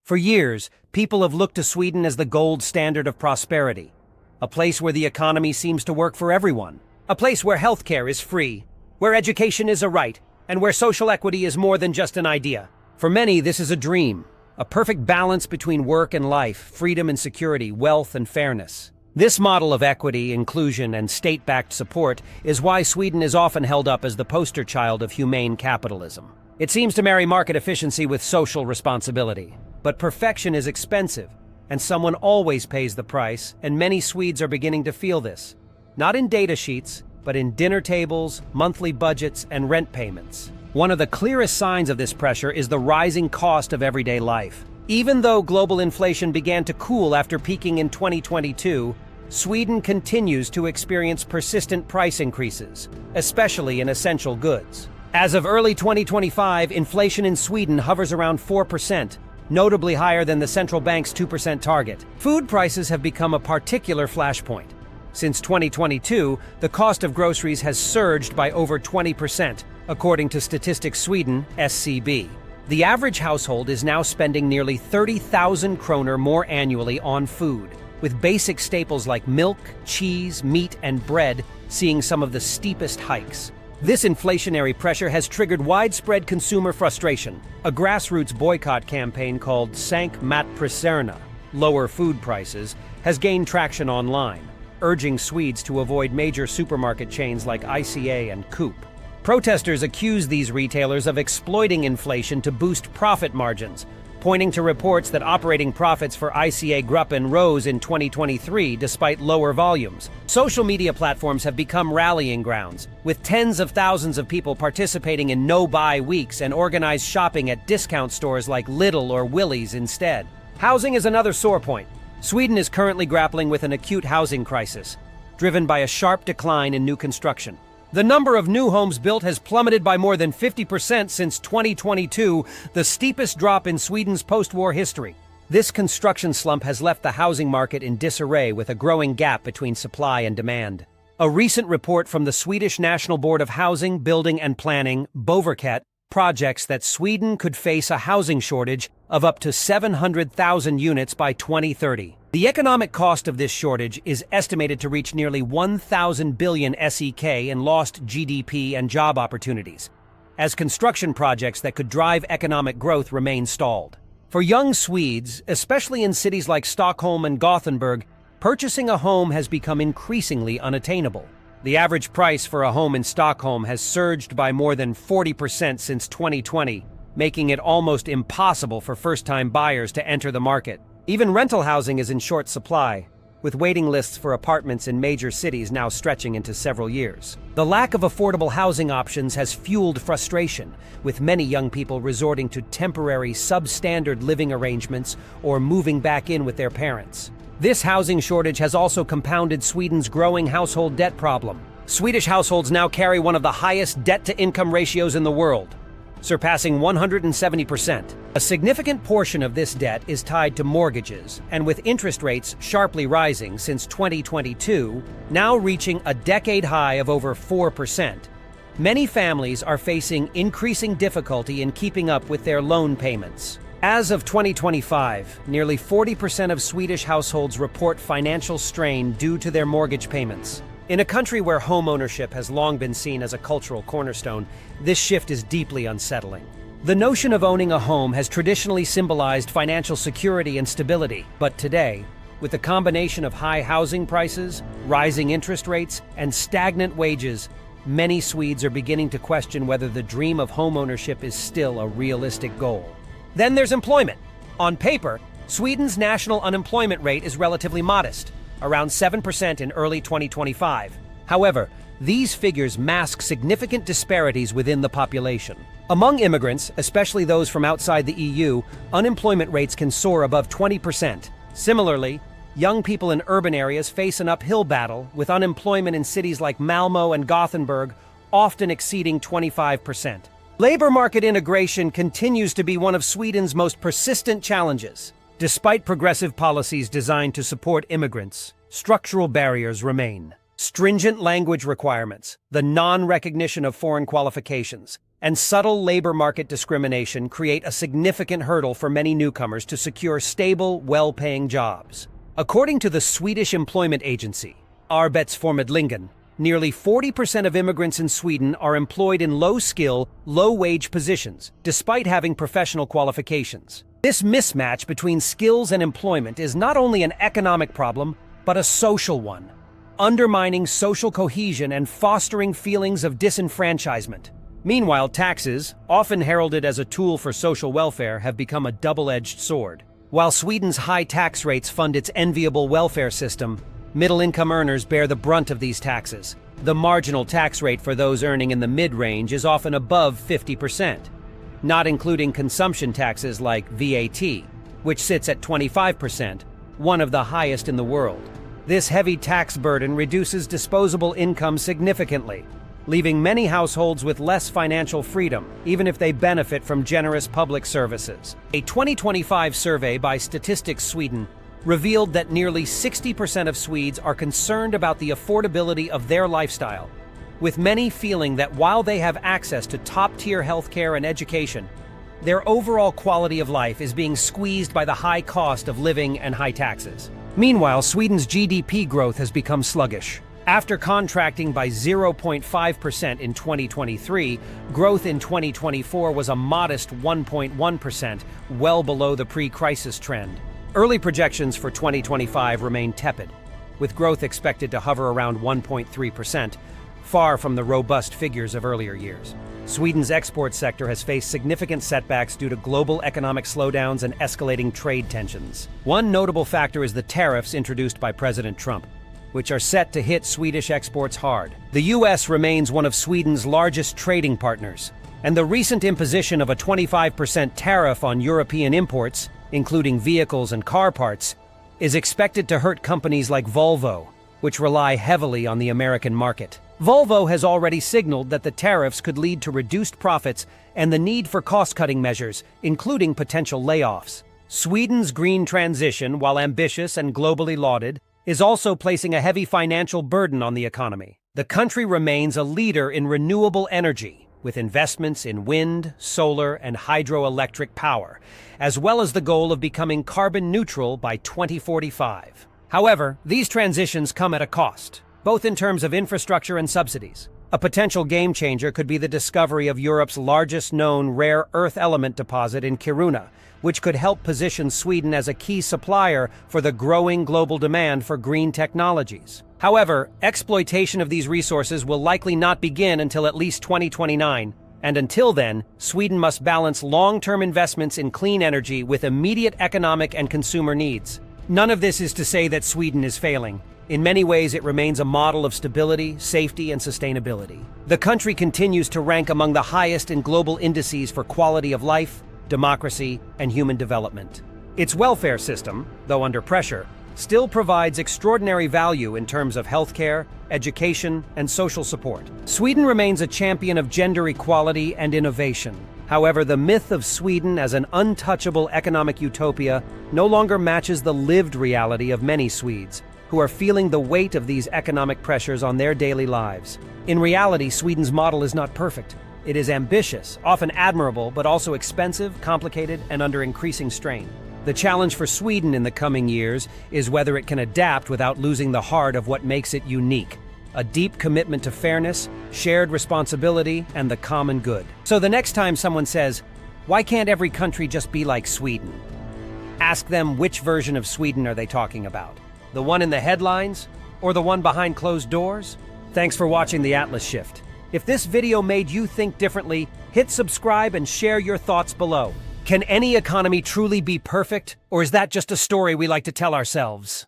For years, people have looked to Sweden as the gold standard of prosperity, a place where the economy seems to work for everyone, a place where healthcare is free, where education is a right, and where social equity is more than just an idea. For many, this is a dream, a perfect balance between work and life, freedom and security, wealth and fairness. This model of equity, inclusion, and state-backed support is why Sweden is often held up as the poster child of humane capitalism. It seems to marry market efficiency with social responsibility. But perfection is expensive, and someone always pays the price, and many Swedes are beginning to feel this. Not in data sheets, but in dinner tables, monthly budgets, and rent payments. One of the clearest signs of this pressure is the rising cost of everyday life. Even though global inflation began to cool after peaking in 2022, Sweden continues to experience persistent price increases, especially in essential goods. As of early 2025, inflation in Sweden hovers around 4%, notably higher than the central bank's 2% target. Food prices have become a particular flashpoint. Since 2022, the cost of groceries has surged by over 20%, according to Statistics Sweden, SCB. The average household is now spending nearly 30,000 kronor more annually on food, with basic staples like milk, cheese, meat, and bread seeing some of the steepest hikes. This inflationary pressure has triggered widespread consumer frustration. A grassroots boycott campaign called Sank matpriserna, lower food prices, has gained traction online, urging Swedes to avoid major supermarket chains like ICA and Coop. Protesters accuse these retailers of exploiting inflation to boost profit margins, pointing to reports that operating profits for ICA Gruppen rose in 2023 despite lower volumes. Social media platforms have become rallying grounds, with tens of thousands of people participating in no-buy weeks and organized shopping at discount stores like Lidl or Willys instead. Housing is another sore point. Sweden is currently grappling with an acute housing crisis, driven by a sharp decline in new construction. The number of new homes built has plummeted by more than 50% since 2022, the steepest drop in Sweden's post-war history. This construction slump has left the housing market in disarray with a growing gap between supply and demand. A recent report from the Swedish National Board of Housing, Building and Planning, Boverket, projects that Sweden could face a housing shortage of up to 700,000 units by 2030. The economic cost of this shortage is estimated to reach nearly 1,000 billion SEK in lost GDP and job opportunities, as construction projects that could drive economic growth remain stalled. For young Swedes, especially in cities like Stockholm and Gothenburg, purchasing a home has become increasingly unattainable. The average price for a home in Stockholm has surged by more than 40% since 2020, making it almost impossible for first-time buyers to enter the market. Even rental housing is in short supply, with waiting lists for apartments in major cities now stretching into several years. The lack of affordable housing options has fueled frustration, with many young people resorting to temporary, substandard living arrangements or moving back in with their parents. This housing shortage has also compounded Sweden's growing household debt problem. Swedish households now carry one of the highest debt-to-income ratios in the world, surpassing 170%. A significant portion of this debt is tied to mortgages, and with interest rates sharply rising since 2022, now reaching a decade high of over 4%, many families are facing increasing difficulty in keeping up with their loan payments. As of 2025, nearly 40% of Swedish households report financial strain due to their mortgage payments. In a country where home ownership has long been seen as a cultural cornerstone, this shift is deeply unsettling. The notion of owning a home has traditionally symbolized financial security and stability, but today, with the combination of high housing prices, rising interest rates, and stagnant wages, many Swedes are beginning to question whether the dream of homeownership is still a realistic goal. Then there's employment. On paper, Sweden's national unemployment rate is relatively modest, around 7% in early 2025. However, these figures mask significant disparities within the population. Among immigrants, especially those from outside the EU, unemployment rates can soar above 20%. Similarly, young people in urban areas face an uphill battle, with unemployment in cities like Malmö and Gothenburg often exceeding 25%. Labor market integration continues to be one of Sweden's most persistent challenges. Despite progressive policies designed to support immigrants, structural barriers remain. Stringent language requirements, the non-recognition of foreign qualifications, and subtle labor market discrimination create a significant hurdle for many newcomers to secure stable, well-paying jobs. According to the Swedish employment agency, Arbetsförmedlingen, nearly 40% of immigrants in Sweden are employed in low-skill, low-wage positions, despite having professional qualifications. This mismatch between skills and employment is not only an economic problem, but a social one, undermining social cohesion and fostering feelings of disenfranchisement. Meanwhile, taxes, often heralded as a tool for social welfare, have become a double-edged sword. While Sweden's high tax rates fund its enviable welfare system, middle-income earners bear the brunt of these taxes. The marginal tax rate for those earning in the mid-range is often above 50%, not including consumption taxes like VAT, which sits at 25%, one of the highest in the world. This heavy tax burden reduces disposable income significantly, leaving many households with less financial freedom, even if they benefit from generous public services. A 2025 survey by Statistics Sweden revealed that nearly 60% of Swedes are concerned about the affordability of their lifestyle, with many feeling that while they have access to top-tier healthcare and education, their overall quality of life is being squeezed by the high cost of living and high taxes. Meanwhile, Sweden's GDP growth has become sluggish. After contracting by 0.5% in 2023, growth in 2024 was a modest 1.1%, well below the pre-crisis trend. Early projections for 2025 remain tepid, with growth expected to hover around 1.3%, far from the robust figures of earlier years. Sweden's export sector has faced significant setbacks due to global economic slowdowns and escalating trade tensions. One notable factor is the tariffs introduced by President Trump, which are set to hit Swedish exports hard. The U.S. remains one of Sweden's largest trading partners, and the recent imposition of a 25% tariff on European imports, including vehicles and car parts, is expected to hurt companies like Volvo, which rely heavily on the American market. Volvo has already signaled that the tariffs could lead to reduced profits and the need for cost-cutting measures, including potential layoffs. Sweden's green transition, while ambitious and globally lauded, is also placing a heavy financial burden on the economy. The country remains a leader in renewable energy, with investments in wind, solar, and hydroelectric power, as well as the goal of becoming carbon neutral by 2045. However, these transitions come at a cost, both in terms of infrastructure and subsidies. A potential game-changer could be the discovery of Europe's largest known rare earth element deposit in Kiruna, which could help position Sweden as a key supplier for the growing global demand for green technologies. However, exploitation of these resources will likely not begin until at least 2029, and until then, Sweden must balance long-term investments in clean energy with immediate economic and consumer needs. None of this is to say that Sweden is failing. In many ways, it remains a model of stability, safety, and sustainability. The country continues to rank among the highest in global indices for quality of life, democracy, and human development. Its welfare system, though under pressure, still provides extraordinary value in terms of healthcare, education, and social support. Sweden remains a champion of gender equality and innovation. However, the myth of Sweden as an untouchable economic utopia no longer matches the lived reality of many Swedes, who are feeling the weight of these economic pressures on their daily lives. In reality, Sweden's model is not perfect. It is ambitious, often admirable, but also expensive, complicated, and under increasing strain. The challenge for Sweden in the coming years is whether it can adapt without losing the heart of what makes it unique: a deep commitment to fairness, shared responsibility, and the common good. So the next time someone says, "Why can't every country just be like Sweden?" ask them which version of Sweden are they talking about. The one in the headlines, or the one behind closed doors? Thanks for watching the Atlas Shift. If this video made you think differently, hit subscribe and share your thoughts below. Can any economy truly be perfect, or is that just a story we like to tell ourselves?